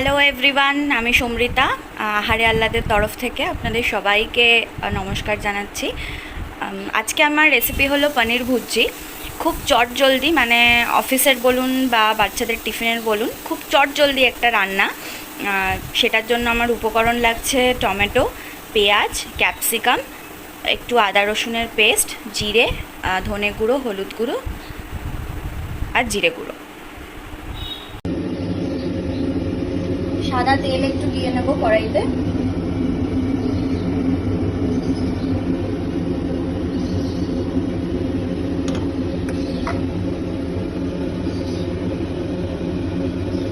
Hello everyone, আমি সমৃতা আহারে আহ্লাদের তরফ থেকে আপনাদের সবাইকে নমস্কার জানাচ্ছি। আজকে আমার রেসিপি হলো পনির ভুর্জি। খুব চটজলদি, মানে অফিসের বলুন বা বাচ্চাদের টিফিনের বলুন, খুব চটজলদি একটা রান্না। সেটার জন্য আমার উপকরণ লাগছে টমেটো, পেঁয়াজ, ক্যাপসিকাম, একটু আদা রসুনের পেস্ট, জিরে, ধনে গুঁড়ো, হলুদ গুঁড়ো আর জিরে গুঁড়ো। সাদা তেল একটু দিয়ে নেব কড়াইতে।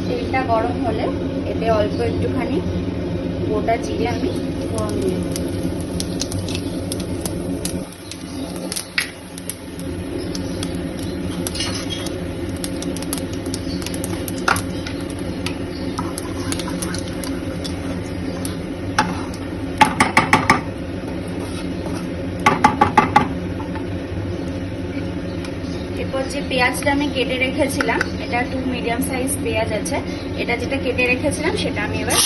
তেলটা গরম হলে এতে অল্প একটুখানি গোটা জিরে আমি ফোড়ন দিয়ে দেবো। এরপর যে পেঁয়াজটা আমি কেটে রেখেছিলাম, এটা 2 মিডিয়াম সাইজ পেঁয়াজ আছে, এটা যেটা কেটে রেখেছিলাম সেটা আমি এবার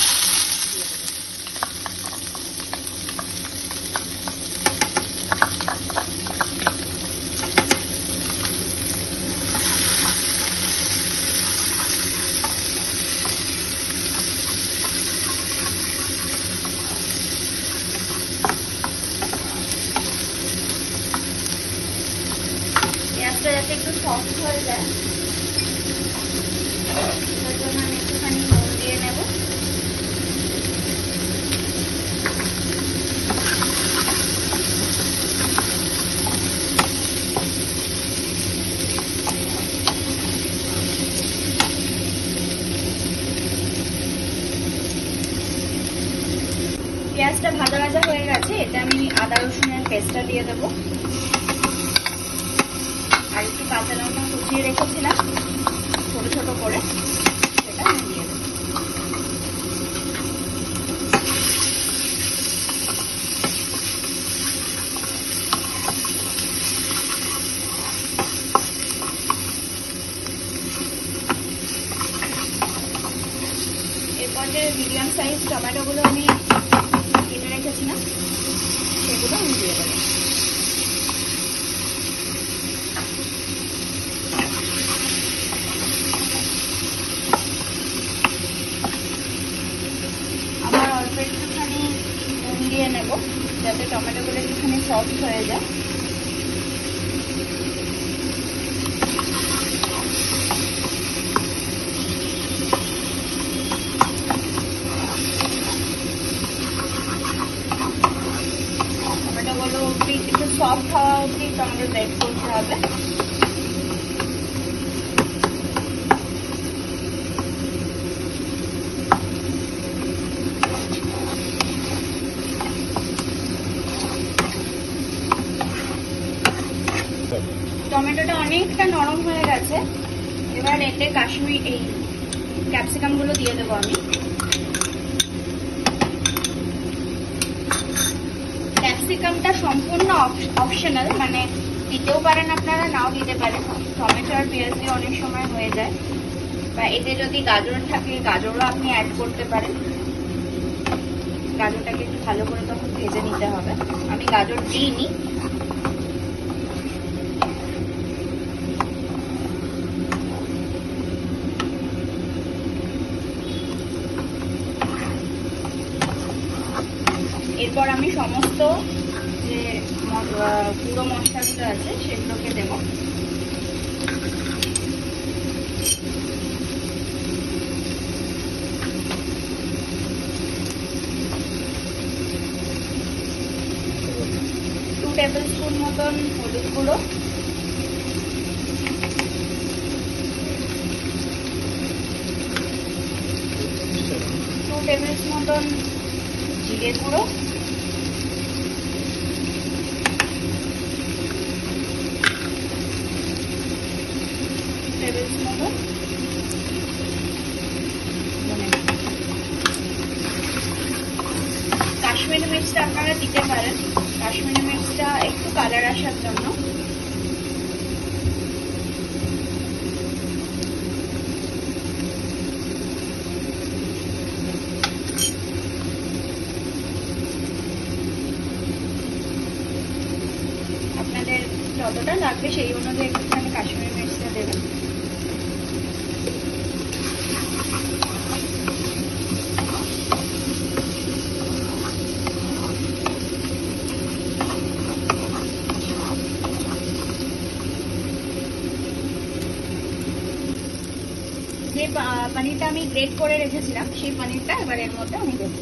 পেঁয়াজটা যাতে একটু সফট হয়ে যায় তার জন্য আমি একটুখানি নুন দিয়ে নেব। পেঁয়াজটা ভাজা ভাজা হয়ে গেছে, এটা আমি আদা রসুনের পেস্টটা দিয়ে দেবো। আর একটু কাঁচা লঙ্কা কুচিয়ে রেখেছিলাম ছোট ছোট করে, সেটা আমি দিয়ে দেবো। এরপর যে মিডিয়াম সাইজ টমেটোগুলো আমি কেটে রেখেছিলাম সেগুলো আমি দিয়ে দেবো। আবার অল্প একটুখানি নুন দিয়ে নেব যাতে টমেটোগুলো একটুখানি সফট হয়ে যায়। টমেটোগুলো একটু সফট হওয়া অবধি টমেটো ব্রেড করতে হবে। টমেটোটা অনেকটা নরম হয়ে গেছে, এবার এতে কাশ্মীর এই ক্যাপসিকামগুলো দিয়ে দেবো আমি। ক্যাপসিকামটা সম্পূর্ণ অপশনাল, মানে দিতেও পারেন আপনারা, নাও দিতে পারেন। টমেটো আর পেঁয়াজ দিয়ে অনেক সময় হয়ে যায়, বা এতে যদি গাজর থাকে গাজরও আপনি অ্যাড করতে পারেন। গাজরটাকে একটু ভালো করে তখন ভেজে নিতে হবে, আমি গাজর দিইনি। এরপর আমি সমস্ত যে গুঁড়ো মশলাগুলো আছে সেগুলোকে দেব। টু টেবিল স্পুন মতন হলুদ গুঁড়ো, 2 টেবিল স্পুন মতন জিরে গুঁড়ো, 2 টেবিল স্পুন মতন কাশ্মীরি মির্চটা আপনারা দিতে পারেন, কাশ্মীরি মির্চটা একটু কালার আসার জন্য। যতটা লাগবে সেই অনুযায়ী একটুখানি কাশ্মীরি মির্চটা দেবেন। যে পনিরটা আমি গ্রেট করে রেখেছিলাম সেই পনিরটা এবার এর মধ্যে আমি দেবো।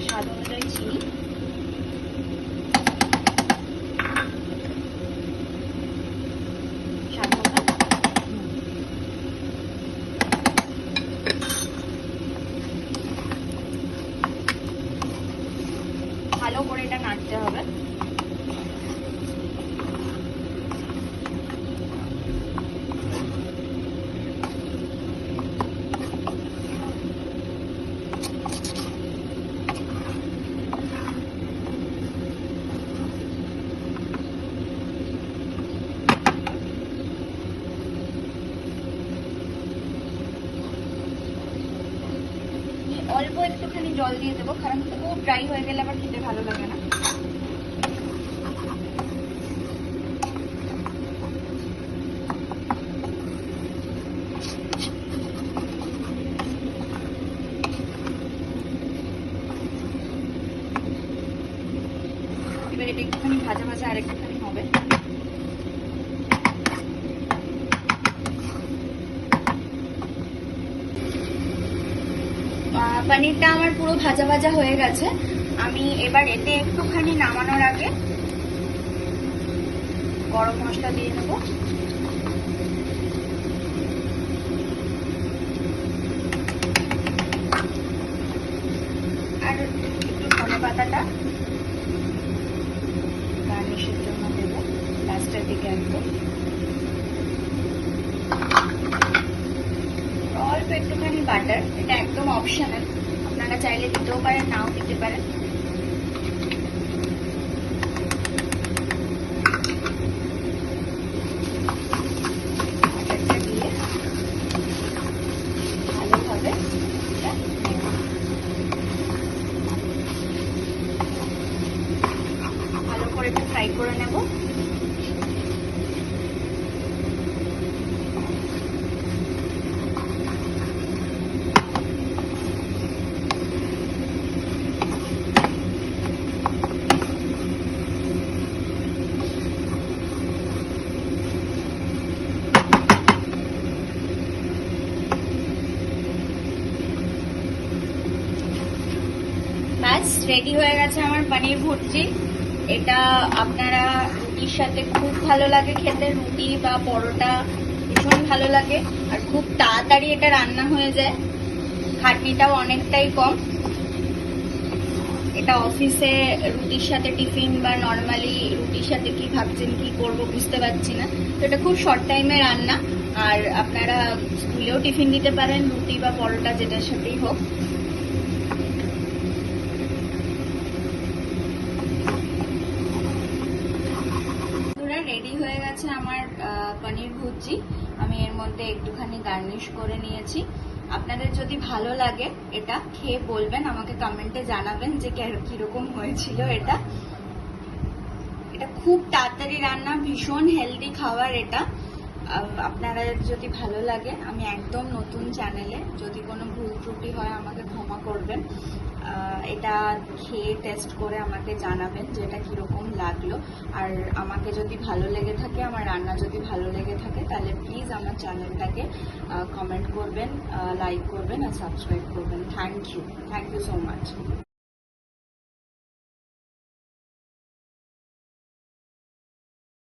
স্বাদ অনুযায়ী চিনি, স্বাদ মতো ভালো করে এটা নাড়তে হবে। অল্প একটুখানি জল দিয়ে দেবো, কারণ খুব ড্রাই হয়ে গেলে আবার খেতে ভালো লাগে না। এবার এটা একটুখানি ভাজা ভাজা আর একটুখানি হবে। পনিরটা আমার পুরো ভাজা ভাজা হয়ে গেছে। আমি এবার এতে একটুখানি নামানোর আগে গরম মশলা দিয়ে নেব। আর একটু ধনে পাতাটা গার্নিশের জন্য দেব লাস্টের দিকে একদম। অল্প একটুখানি বাটার, এটা একদম অপশনাল, আপনারা চাইলে দিতেও পারেন নাও দিতে পারেন। বাটারটা দিয়ে ভালোভাবে ভালো করে একটু ফ্রাই করে নেব। ব্যাস রেডি হয়ে গেছে আমার পনির ভুর্জি। এটা আপনারা রুটির সাথে খুব ভালো লাগে খেতে, রুটি বা পরোটা ভীষণ ভালো লাগে। আর খুব তাড়াতাড়ি এটা রান্না হয়ে যায়, খাটনিটাও অনেকটাই কম। এটা অফিসে রুটির সাথে টিফিন বা নর্মালি রুটির সাথে কি ভাবছেন কি করব বুঝতে পারছি না, তো এটা খুব শর্ট টাইমে রান্না। আর আপনারা স্কুলেও টিফিন দিতে পারেন, রুটি বা পরোটা যেটার সাথেই হোক। রেডি হয়ে গেছে আমার পনির ভুর্জি। আমি এর মধ্যে একটুখানি গার্নিশ করে নিয়েছি। আপনাদের যদি ভালো লাগে এটা খেয়ে বলবেন, আমাকে কমেন্টে জানাবেন যে কিরকম হয়েছিল। এটা খুব তাড়াতাড়ি রান্না, ভীষণ হেলদি খাবার এটা। আপনারা যদি ভালো লাগে, আমি একদম নতুন চ্যানেলে, যদি কোনো ভুল ত্রুটি হয় আমাকে ক্ষমা করবেন। এটা খেয়ে টেস্ট করে আমাকে জানাবেন যে এটা কীরকম লাগলো। আর আমাকে যদি ভালো লেগে থাকে, আমার রান্না যদি ভালো লেগে থাকে, তাহলে প্লিজ আমার চ্যানেলটাকে কমেন্ট করবেন, লাইক করবেন আর সাবস্ক্রাইব করবেন। Thank you so much.